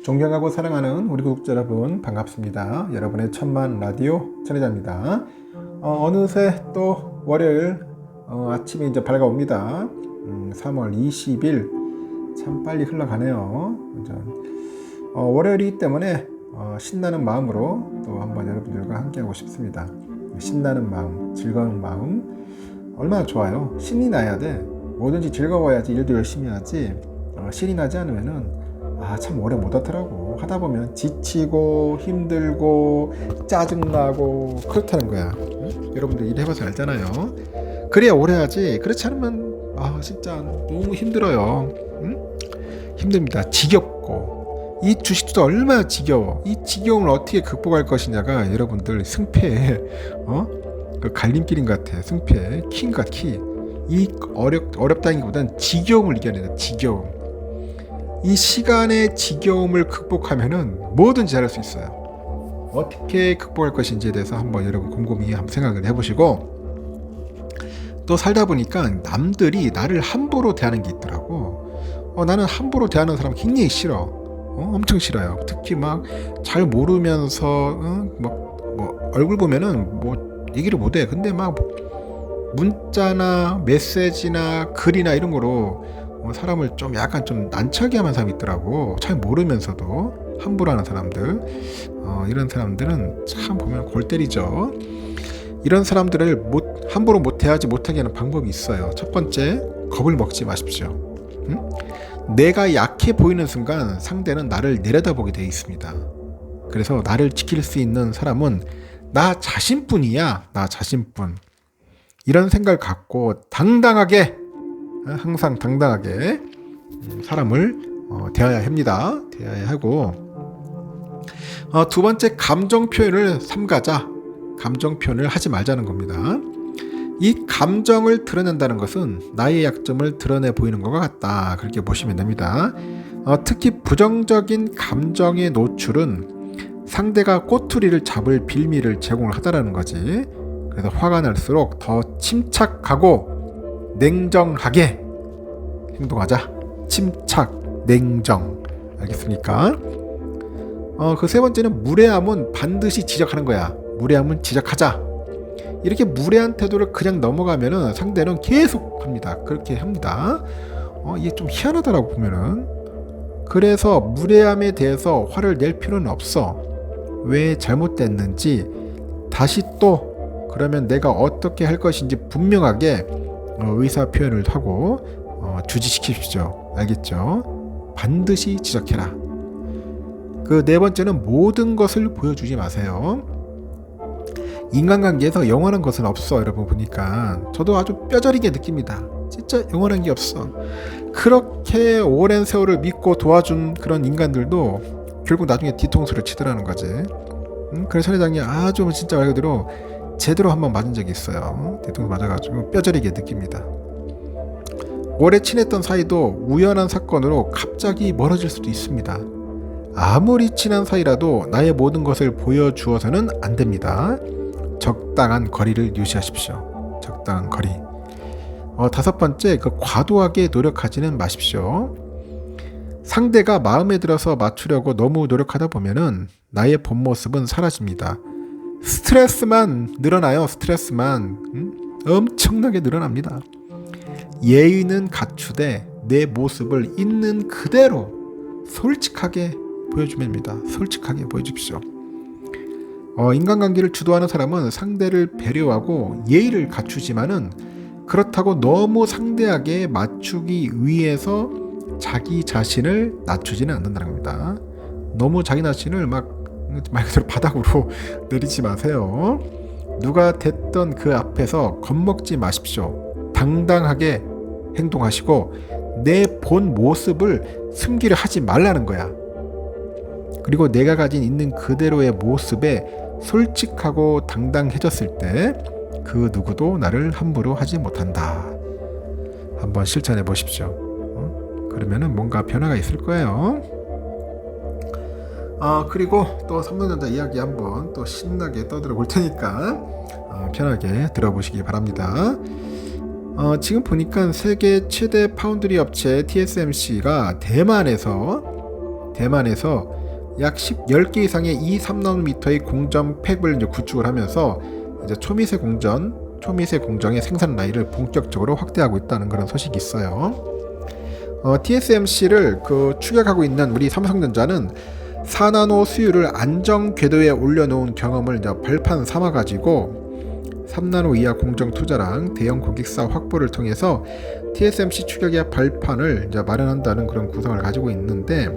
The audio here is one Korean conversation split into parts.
존경하고 사랑하는 우리 구독자 여러분 반갑습니다. 여러분의 천만 라디오 천혜자입니다. 어느새 또 월요일 아침이 이제 밝아옵니다. 3월 20일 참 빨리 흘러가네요. 월요일이기 때문에 신나는 마음으로 또 한번 여러분들과 함께하고 싶습니다. 신나는 마음, 즐거운 마음 얼마나 좋아요. 신이 나야 돼. 뭐든지 즐거워야지 일도 열심히 하지. 신이 나지 않으면은 참 오래 못하더라고. 하다 보면 지치고 힘들고 짜증나고 그렇다는 거야. 응? 여러분들 일해봐서 알잖아요. 그래야 오래 하지. 그렇지 않으면 진짜 너무 힘들어요. 응? 힘듭니다. 지겹고 이 주식도 얼마나 지겨워. 이 지겨움을 어떻게 극복할 것이냐가 여러분들 승패의 그 갈림길인 것 같아. 승패 키인가 키. 이 어렵다기보단 지겨움을 이겨내야 돼. 지겨움. 이 시간의 지겨움을 극복하면은 뭐든지 잘할 수 있어요. 어떻게 극복할 것인지에 대해서 한번 여러분 곰곰이 한번 생각을 해보시고, 또 살다 보니까 남들이 나를 함부로 대하는 게 있더라고. 나는 함부로 대하는 사람 굉장히 싫어. 엄청 싫어요. 특히 막 잘 모르면서 뭐 얼굴 보면은 뭐 얘기를 못해. 근데 막 문자나 메시지나 글이나 이런 거로 사람을 좀 약간 좀 난처하게 하는 사람이 있더라고. 잘 모르면서도 함부로 하는 사람들. 이런 사람들은 참 보면 골 때리죠. 이런 사람들을 함부로 못하게 하는 방법이 있어요. 첫 번째, 겁을 먹지 마십시오. 응? 내가 약해 보이는 순간 상대는 나를 내려다보게 돼 있습니다. 그래서 나를 지킬 수 있는 사람은 나 자신뿐이야. 나 자신뿐. 이런 생각을 갖고 당당하게, 항상 당당하게 사람을 대해야 합니다. 대해야 하고, 두 번째, 감정 표현을 삼가자. 감정 표현을 하지 말자는 겁니다. 이 감정을 드러낸다는 것은 나의 약점을 드러내 보이는 것과 같다. 그렇게 보시면 됩니다. 특히 부정적인 감정의 노출은 상대가 꼬투리를 잡을 빌미를 제공을 하다라는 거지. 그래서 화가 날수록 더 침착하고 냉정하게 행동하자. 침착, 냉정. 알겠습니까? 그 세 번째는 무례함은 반드시 지적하는 거야. 무례함은 지적하자. 이렇게 무례한 태도를 그냥 넘어가면은 상대는 계속 합니다. 그렇게 합니다. 이게 좀 희한하다라고 보면은. 그래서 무례함에 대해서 화를 낼 필요는 없어. 왜 잘못됐는지 다시 또 그러면 내가 어떻게 할 것인지 분명하게 의사 표현을 하고 주지시키십시오. 알겠죠? 반드시 지적해라. 그 네 번째는 모든 것을 보여주지 마세요. 인간관계에서 영원한 것은 없어. 여러분 보니까 저도 아주 뼈저리게 느낍니다. 진짜 영원한 게 없어. 그렇게 오랜 세월을 믿고 도와준 그런 인간들도 결국 나중에 뒤통수를 치더라는 거지. 그래서 회장이 아주 진짜 말 그대로 제대로 한번 맞은 적이 있어요. 뒤통수 맞아가지고 뼈저리게 느낍니다. 오래 친했던 사이도 우연한 사건으로 갑자기 멀어질 수도 있습니다. 아무리 친한 사이라도 나의 모든 것을 보여주어서는 안 됩니다. 적당한 거리를 유지하십시오. 적당한 거리. 다섯 번째, 과도하게 노력하지는 마십시오. 상대가 마음에 들어서 맞추려고 너무 노력하다 보면은 나의 본 모습은 사라집니다. 스트레스만 늘어나요. 스트레스만 엄청나게 늘어납니다. 예의는 갖추되 내 모습을 있는 그대로 솔직하게 보여주면 됩니다. 솔직하게 보여주십시오. 인간관계를 주도하는 사람은 상대를 배려하고 예의를 갖추지만은 그렇다고 너무 상대에게 맞추기 위해서 자기 자신을 낮추지는 않는다는 겁니다. 너무 자기 자신을 말 그대로 바닥으로 내리지 마세요. 누가 됐던 그 앞에서 겁먹지 마십시오. 당당하게 행동하시고 내 본 모습을 숨기려 하지 말라는 거야. 그리고 내가 가진 있는 그대로의 모습에 솔직하고 당당해졌을 때 그 누구도 나를 함부로 하지 못한다. 한번 실천해 보십시오. 그러면은 뭔가 변화가 있을 거예요. 그리고 또 삼성전자 이야기 한번 또 신나게 떠들어 볼 테니까 편하게 들어보시기 바랍니다. 지금 보니까 세계 최대 파운드리 업체 TSMC가 대만에서 대만에서 약 10개 이상의 2-3나노미터의 공정 팩을 이제 구축을 하면서 이제 초미세 공정의 생산 라인을 본격적으로 확대하고 있다는 그런 소식이 있어요. TSMC를 추격하고 있는 우리 삼성전자는 4나노 수율을 안정 궤도에 올려놓은 경험을 이제 발판 삼아가지고 3나노 이하 공정 투자랑 대형 고객사 확보를 통해서 TSMC 추격의 발판을 이제 마련한다는 그런 구성을 가지고 있는데,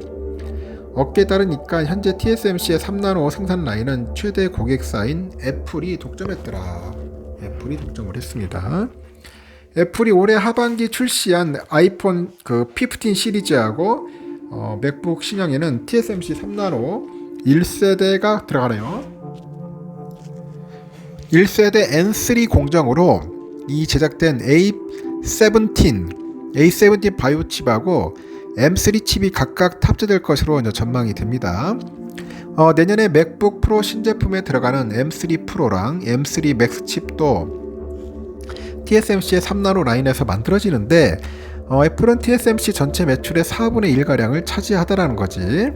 업계에 따르니까 현재 TSMC의 3나노 생산 라인은 최대 고객사인 애플이 독점했더라. 애플이 독점을 했습니다. 애플이 올해 하반기 출시한 아이폰 15 시리즈하고 맥북 신형에는 TSMC 3나노 1세대가 들어가네요. 1세대 N3 공정으로 이 제작된 A17 바이오 칩하고 M3 칩이 각각 탑재될 것으로 전망이 됩니다. 내년에 맥북 프로 신제품에 들어가는 M3 프로랑 M3 맥스 칩도 TSMC의 3나노 라인에서 만들어지는데, 애플은 TSMC 전체 매출의 4분의 1가량을 차지하다라는 거지.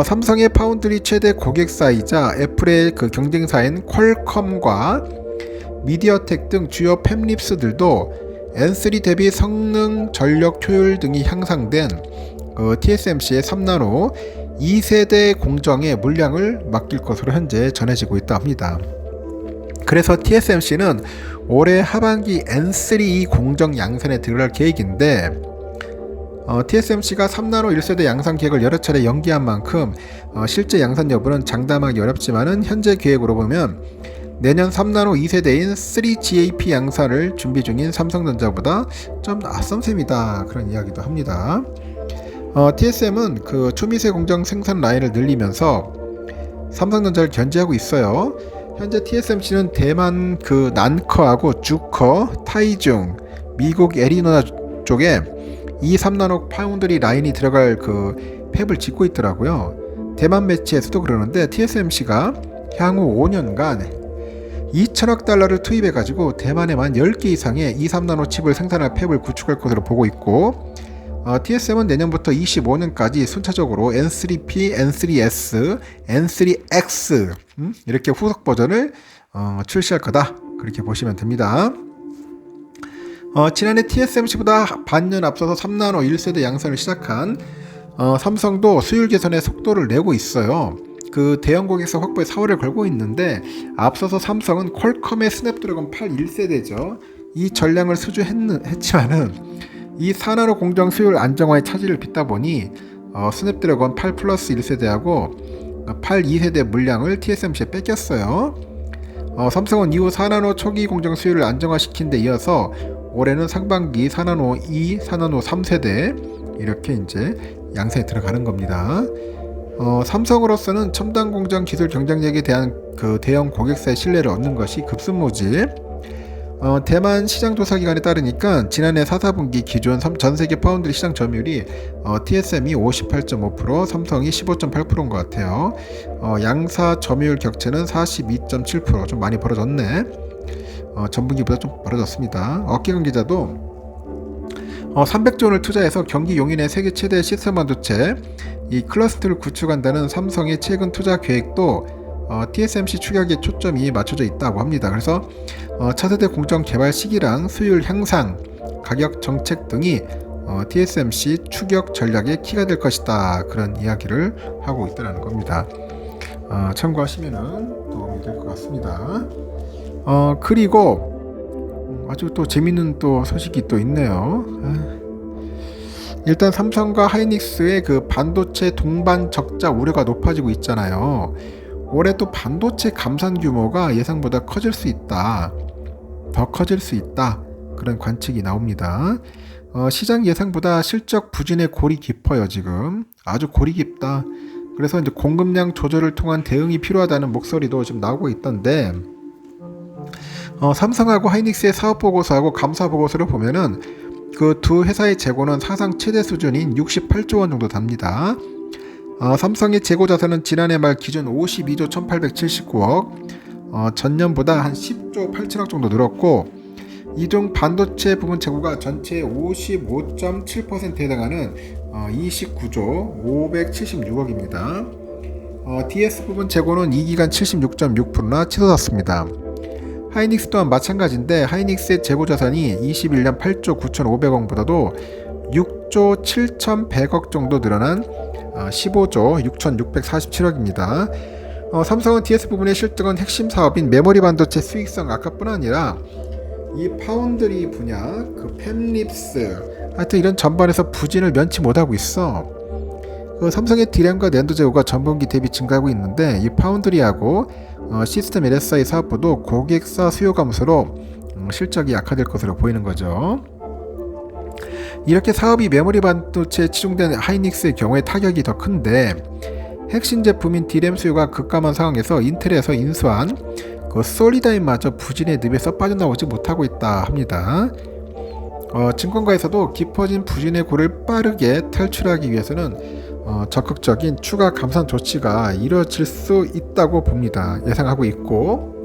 삼성의 파운드리 최대 고객사이자 애플의 경쟁사인 퀄컴과 미디어텍 등 주요 팹립스들도 N3 대비 성능, 전력 효율 등이 향상된 TSMC의 3나노 2세대 공정의 물량을 맡길 것으로 현재 전해지고 있다 합니다. 그래서 TSMC는 올해 하반기 N3 공정 양산에 들어갈 계획인데, TSMC가 3나노 1세대 양산 계획을 여러 차례 연기한 만큼 실제 양산 여부는 장담하기 어렵지만은 현재 계획으로 보면 내년 3나노 2세대인 3GAP 양산을 준비 중인 삼성전자보다 좀 낯선 셈이다, 그런 이야기도 합니다. TSM은 초미세 공정 생산 라인을 늘리면서 삼성전자를 견제하고 있어요. 현재 TSMC는 대만 난커하고 주커, 타이중, 미국 애리노나 쪽에 이 3나노 파운드리 라인이 들어갈 팹을 짓고 있더라고요. 대만 매체에서도 그러는데 TSMC가 향후 5년간 2천억 달러를 투입해가지고 대만에만 10개 이상의 2-3나노 칩을 생산할 팹을 구축할 것으로 보고 있고, TSM은 내년부터 25년까지 순차적으로 N3P, N3S, N3X 이렇게 후속 버전을 출시할 거다, 그렇게 보시면 됩니다. 지난해 TSMC보다 반년 앞서서 3나노 1세대 양산을 시작한 삼성도 수율 개선에 속도를 내고 있어요. 대형 고객사 확보에 사활을 걸고 있는데, 앞서서 삼성은 퀄컴의 스냅드래곤 8 1세대죠. 이 전량을 수주했지만은 이 4나노 공정 수율 안정화의 차질을 빚다 보니 스냅드래곤 8 플러스 1세대하고 8 2세대 물량을 TSMC에 뺏겼어요. 삼성은 이후 4나노 초기 공정 수율을 안정화시킨 데 이어서 올해는 상반기 4나노 2, 4나노 3세대 이렇게 이제 양산에 들어가는 겁니다. 삼성으로서는 첨단 공정 기술 경쟁력에 대한 대형 고객사의 신뢰를 얻는 것이 급선무지. 대만 시장 조사 기관에 따르니까 지난해 4분기 기준 전세계 파운드리 시장 점유율이 TSM이 58.5%, 삼성이 15.8%인 것 같아요. 양사 점유율 격차는 42.7%, 좀 많이 벌어졌네. 전분기보다 좀 벌어졌습니다. 업계관 기자도 300조 원을 투자해서 경기 용인의 세계 최대 시스템 반도체 이 클러스터를 구축한다는 삼성의 최근 투자 계획도 TSMC 추격에 초점이 맞춰져 있다고 합니다. 그래서 차세대 공정 개발 시기랑 수율 향상, 가격 정책 등이 TSMC 추격 전략의 키가 될 것이다, 그런 이야기를 하고 있다는 겁니다. 참고하시면 도움이 될 것 같습니다. 그리고 아주 또 재밌는 또 소식이 또 있네요. 일단 삼성과 하이닉스의 반도체 동반 적자 우려가 높아지고 있잖아요. 올해 또 반도체 감산 규모가 예상보다 커질 수 있다, 더 커질 수 있다, 그런 관측이 나옵니다. 시장 예상보다 실적 부진의 골이 깊어요. 지금 아주 골이 깊다. 그래서 이제 공급량 조절을 통한 대응이 필요하다는 목소리도 지금 나오고 있던데, 삼성하고 하이닉스의 사업 보고서하고 감사 보고서를 보면은 두 회사의 재고는 사상 최대 수준인 68조 원 정도 됩니다. 삼성의 재고 자산은 지난해 말 기준 52조 1879억, 전년보다 한 10조 8천억 정도 늘었고, 이중 반도체 부분 재고가 전체의 55.7%에 해당하는 29조 576억입니다. DS 부분 재고는 2기간 76.6%나 치솟았습니다. 하이닉스 또한 마찬가지인데 하이닉스의 재고 자산이 21년 8조 9,500억보다도 6조 7,100억 정도 늘어난 15조 6,647억입니다. 삼성은 DS 부분의 실적은 핵심 사업인 메모리 반도체 수익성 악화뿐 아니라 이 파운드리 분야, 그 팹립스, 하여튼 이런 전반에서 부진을 면치 못하고 있어. 삼성의 D램과 낸드 재고가 전분기 대비 증가하고 있는데 이 파운드리하고 시스템 LSI 사업부도 고객사 수요 감소로 실적이 약화될 것으로 보이는 거죠. 이렇게 사업이 메모리 반도체에 치중된 하이닉스의 경우에 타격이 더 큰데 핵심 제품인 D램 수요가 급감한 상황에서 인텔에서 인수한 그 솔리다인마저 부진의 늪에서 빠져나오지 못하고 있다 합니다. 증권가에서도 깊어진 부진의 골을 빠르게 탈출하기 위해서는 적극적인 추가 감산 조치가 이루어질 수 있다고 봅니다. 예상하고 있고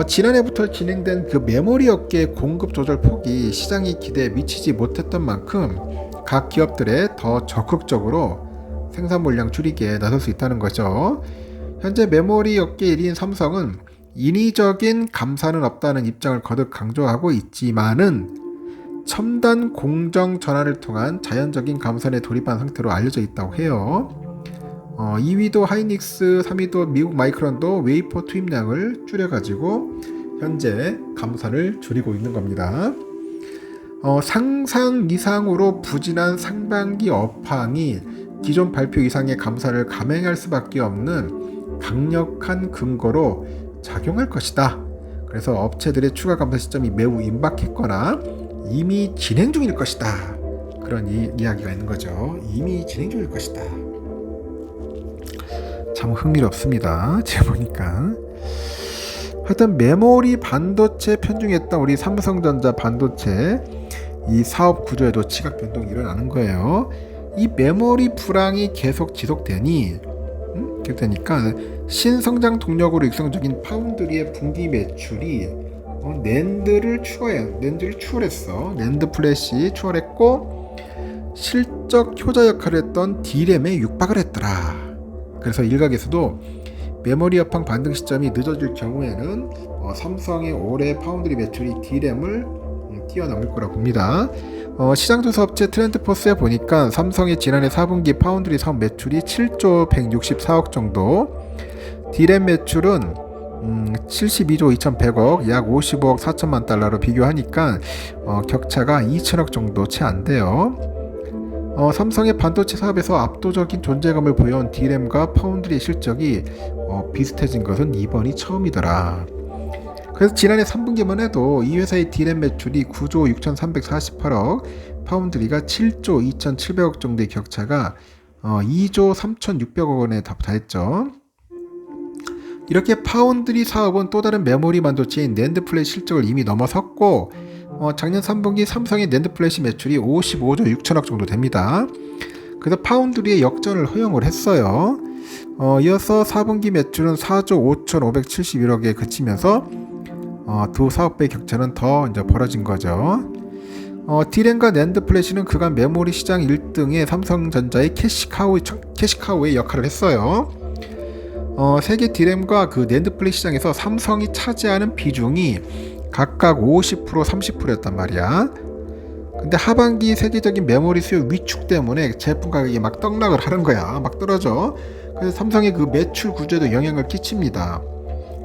지난해부터 진행된 그 메모리 업계의 공급 조절 폭이 시장의 기대에 미치지 못했던 만큼 각 기업들에 더 적극적으로 생산 물량 줄이기에 나설 수 있다는 거죠. 현재 메모리 업계 1위인 삼성은 인위적인 감산은 없다는 입장을 거듭 강조하고 있지만은 첨단 공정 전환을 통한 자연적인 감산에 돌입한 상태로 알려져 있다고 해요. 2위도 하이닉스, 3위도 미국 마이크론도 웨이퍼 투입량을 줄여가지고 현재 감산을 줄이고 있는 겁니다. 상상 이상으로 부진한 상반기 업황이 기존 발표 이상의 감산을 감행할 수밖에 없는 강력한 근거로 작용할 것이다. 그래서 업체들의 추가 감산 시점이 매우 임박했거나 이미 진행 중일 것이다. 그런 이야기가 있는 거죠. 이미 진행 중일 것이다. 참 흥미롭습니다. 제가 보니까. 하여튼 메모리 반도체 편중했던 우리 삼성전자 반도체 이 사업 구조에도 지각 변동이 일어나는 거예요. 이 메모리 불황이 계속 지속되니 그러니까 신성장 동력으로 육성적인 파운드리의 분기 매출이 낸드를 추월했어. 낸드 플래시 추월했고 실적 효자 역할을 했던 D램에 육박을 했더라. 그래서 일각에서도 메모리 업황 반등 시점이 늦어질 경우에는 삼성의 올해 파운드리 매출이 D램을 뛰어넘을 거라고 봅니다. 시장조사 업체 트렌드포스에 보니까 삼성의 지난해 4분기 파운드리 사업 매출이 7조 164억 정도, D램 매출은 72조 2100억, 약 55억 4천만 달러로 비교하니까 격차가 2천억 정도 채 안 돼요. 삼성의 반도체 사업에서 압도적인 존재감을 보여온 D램과 파운드리의 실적이 비슷해진 것은 이번이 처음이더라. 그래서 지난해 3분기만 해도 이 회사의 D램 매출이 9조 6348억, 파운드리가 7조 2700억 정도의 격차가 2조 3600억 원에 달했죠. 이렇게 파운드리 사업은 또 다른 메모리 반도체인 낸드 플래시 실적을 이미 넘어섰고 작년 3분기 삼성의 낸드 플래시 매출이 55조 6천억 정도 됩니다. 그래서 파운드리의 역전을 허용을 했어요. 이어서 4분기 매출은 4조 5,571억에 그치면서 두 사업의 격차는 더 이제 벌어진 거죠. D램과 낸드 플래시는 그간 메모리 시장 1등의 삼성전자의 캐시카우의 역할을 했어요. 세계 D램과 그 낸드 플래시 시장에서 삼성이 차지하는 비중이 각각 50%, 30%였단 말이야. 근데 하반기 세계적인 메모리 수요 위축 때문에 제품 가격이 막 떡락을 하는 거야. 막 떨어져. 그래서 삼성의 그 매출 구조에도 영향을 끼칩니다.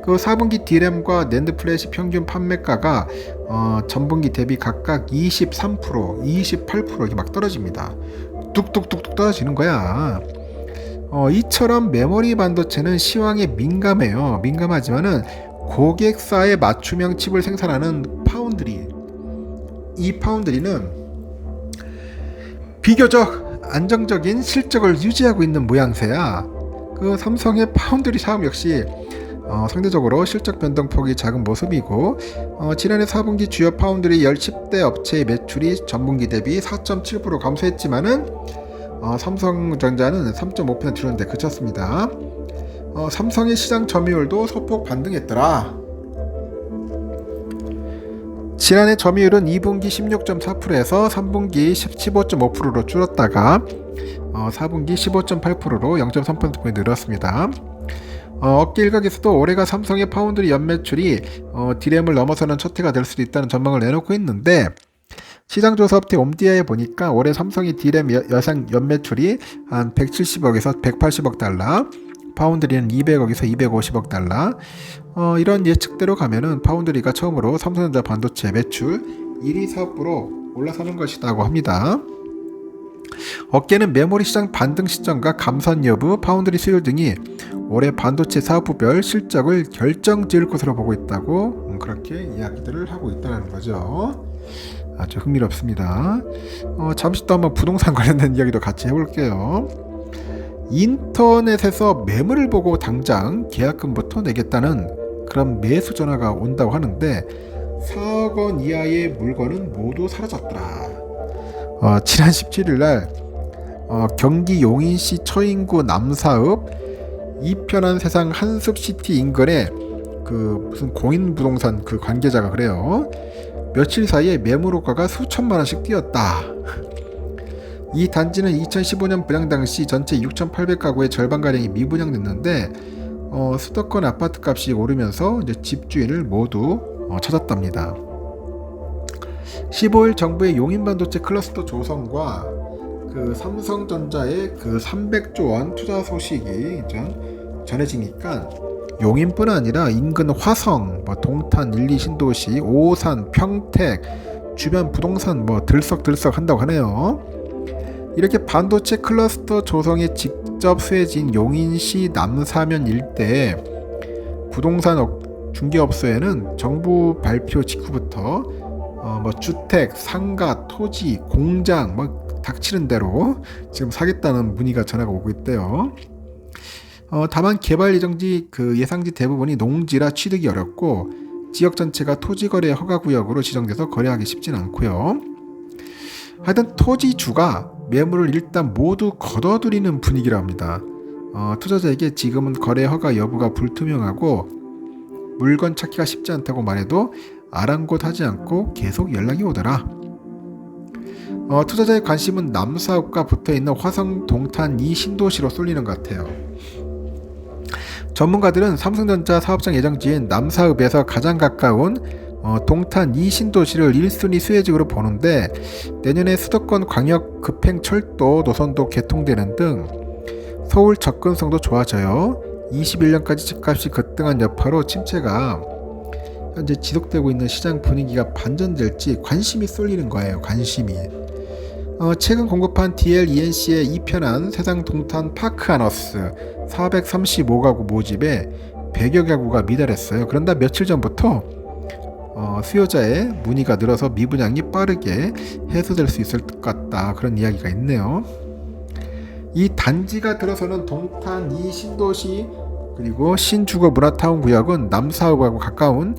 그 4분기 D램과 낸드 플래시 평균 판매가가 전분기 대비 각각 23%, 28% 이렇게 막 떨어집니다. 뚝뚝뚝뚝 떨어지는 거야. 이처럼 메모리 반도체는 시황에 민감해요. 민감하지만은 고객사의 맞춤형 칩을 생산하는 파운드리, 이 파운드리는 비교적 안정적인 실적을 유지하고 있는 모양새야. 그 삼성의 파운드리 사업 역시 상대적으로 실적 변동폭이 작은 모습이고 지난해 4분기 주요 파운드리 10대 업체의 매출이 전분기 대비 4.7% 감소했지만은 삼성전자는 3.5% 줄었는데 그쳤습니다. 삼성의 시장 점유율도 소폭 반등했더라. 지난해 점유율은 2분기 16.4%에서 3분기 15.5%로 줄었다가 4분기 15.8%로 0.3%포인트 늘었습니다. 업계 일각에서도 올해가 삼성의 파운드리 연매출이 D램을 넘어서는 첫 해가 될 수도 있다는 전망을 내놓고 있는데, 시장조사 업체 옴디아에 보니까 올해 삼성이 D램 여상 연매출이 한 170억에서 180억 달러, 파운드리는 200억에서 250억 달러. 이런 예측대로 가면은 파운드리가 처음으로 삼성전자 반도체 매출 1위 사업부로 올라서는 것이라고 합니다. 업계는 메모리 시장 반등 시점과 감산 여부, 파운드리 수율 등이 올해 반도체 사업부별 실적을 결정지을 것으로 보고 있다고 그렇게 이야기들을 하고 있다는 거죠. 아주 흥미롭습니다. 잠시 또 한번 부동산 관련된 이야기도 같이 해볼게요. 인터넷에서 매물을 보고 당장 계약금부터 내겠다는 그런 매수 전화가 온다고 하는데, 4억 원 이하의 물건은 모두 사라졌더라. 지난 17일 날 경기 용인시 처인구 남사읍 이편한 세상 한숲시티 인근에 그 무슨 공인부동산 그 관계자가 그래요. 며칠 사이에 매물 호가가 수천만 원씩 뛰었다. 이 단지는 2015년 분양 당시 전체 6,800가구의 절반가량이 미분양됐는데 수도권 아파트 값이 오르면서 이제 집주인을 모두 찾았답니다. 15일 정부의 용인반도체 클러스터 조성과 그 삼성전자의 그 300조 원 투자 소식이 전해지니까 용인뿐 아니라 인근 화성, 동탄 1, 2 신도시, 오산, 평택 주변 부동산 들썩들썩 한다고 하네요. 이렇게 반도체 클러스터 조성에 직접 수혜진 용인시 남사면 일대에 부동산 중개업소에는 정부 발표 직후부터 주택, 상가, 토지, 공장 닥치는 대로 지금 사겠다는 문의가 전화가 오고 있대요. 다만 개발 예정지 그 예상지 대부분이 농지라 취득이 어렵고 지역 전체가 토지거래 허가구역으로 지정돼서 거래하기 쉽진 않고요. 하여튼 토지주가 매물을 일단 모두 걷어들이는 분위기라 합니다. 투자자에게 지금은 거래 허가 여부가 불투명하고 물건 찾기가 쉽지 않다고 말해도 아랑곳하지 않고 계속 연락이 오더라. 투자자의 관심은 남사읍과 붙어있는 화성, 동탄 2 신도시로 쏠리는 것 같아요. 전문가들은 삼성전자 사업장 예정지인 남사읍에서 가장 가까운 동탄 2 신도시를 1순위 수혜지구로 보는데, 내년에 수도권 광역 급행철도 노선도 개통되는 등 서울 접근성도 좋아져요. 21년까지 집값이 급등한 여파로 침체가 현재 지속되고 있는 시장 분위기가 반전될지 관심이 쏠리는 거예요. 관심이. 최근 공급한 DLENC의 이편한 세상 동탄 파크하너스 435가구 모집에 100여 가구가 미달했어요. 그런데 며칠 전부터 수요자의 문의가 늘어서 미분양이 빠르게 해소될 수 있을 것 같다, 그런 이야기가 있네요. 이 단지가 들어서는 동탄 2 신도시 그리고 신주거 문화타운 구역은 남사읍하고 가까운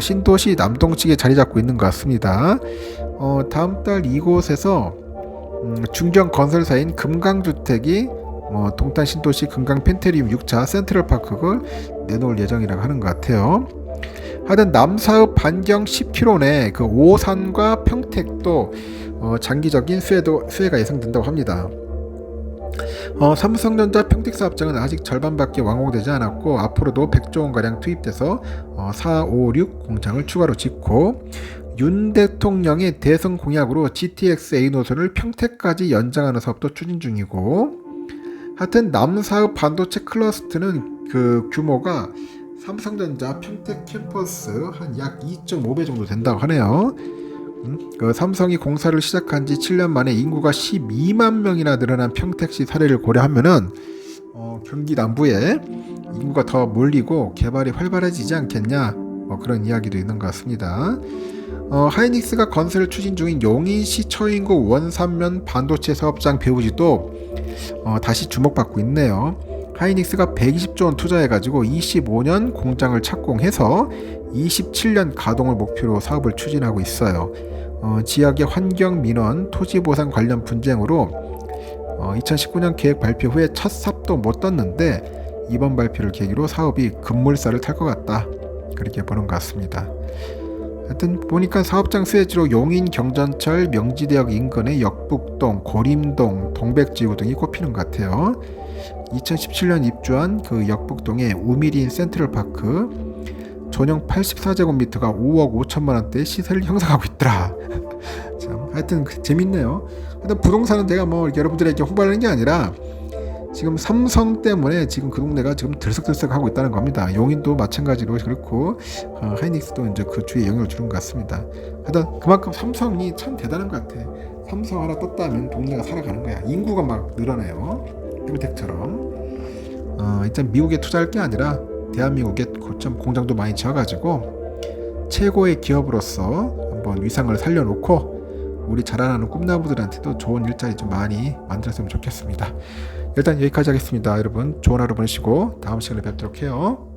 신도시 남동측에 자리 잡고 있는 것 같습니다. 다음 달 이곳에서 중견 건설사인 금강주택이 동탄 신도시 금강 펜테리움 6차 센트럴파크를 내놓을 예정이라고 하는 것 같아요. 하여튼 남사읍 반경 10km 내 그 오산과 평택도 장기적인 수혜가 예상된다고 합니다. 삼성전자 평택 사업장은 아직 절반밖에 완공되지 않았고 앞으로도 100조 원가량 투입돼서 4, 5, 6 공장을 추가로 짓고, 윤 대통령의 대선 공약으로 GTX A 노선을 평택까지 연장하는 사업도 추진 중이고, 하여튼 남사읍 반도체 클러스터는 그 규모가 삼성전자 평택 캠퍼스 한 약 2.5배 정도 된다고 하네요. 그 삼성이 공사를 시작한 지 7년 만에 인구가 12만 명이나 늘어난 평택시 사례를 고려하면은 경기 남부에 인구가 더 몰리고 개발이 활발해지지 않겠냐, 그런 이야기도 있는 것 같습니다. 하이닉스가 건설을 추진 중인 용인시 처인구 원산면 반도체 사업장 배우지도 다시 주목받고 있네요. 하이닉스가 120조 원 투자해가지고 25년 공장을 착공해서 27년 가동을 목표로 사업을 추진하고 있어요. 지역의 환경 민원, 토지 보상 관련 분쟁으로 2019년 계획 발표 후에 첫 삽도 못 떴는데 이번 발표를 계기로 사업이 급물살을 탈 것 같다, 그렇게 보는 것 같습니다. 하여튼 보니까 사업장 수혜지로 용인 경전철 명지대역 인근의 역북동, 고림동, 동백지구 등이 꼽히는 것 같아요. 2017년 입주한 그 역북동의 우미린 센트럴파크 전용 84제곱미터가 5억 5천만 원대 시세를 형성하고 있더라. 참, 하여튼 재밌네요. 하여튼 부동산은 제가 뭐 여러분들에게 홍보하는 게 아니라 지금 삼성 때문에 지금 그 동네가 지금 들썩들썩하고 있다는 겁니다. 용인도 마찬가지로 그렇고 하이닉스도 이제 그 주위에 영향을 주는 것 같습니다. 하여튼 그만큼 삼성이 참 대단한 것 같아. 삼성 하나 떴다면 동네가 살아가는 거야. 인구가 막 늘어나요. 엠텍처럼. 일단 미국에 투자할 게 아니라 대한민국에 고점 공장도 많이 지어가지고 최고의 기업으로서 한번 위상을 살려놓고 우리 자라나는 꿈나무들한테도 좋은 일자리 좀 많이 만들었으면 좋겠습니다. 일단 여기까지 하겠습니다. 여러분 좋은 하루 보내시고 다음 시간에 뵙도록 해요.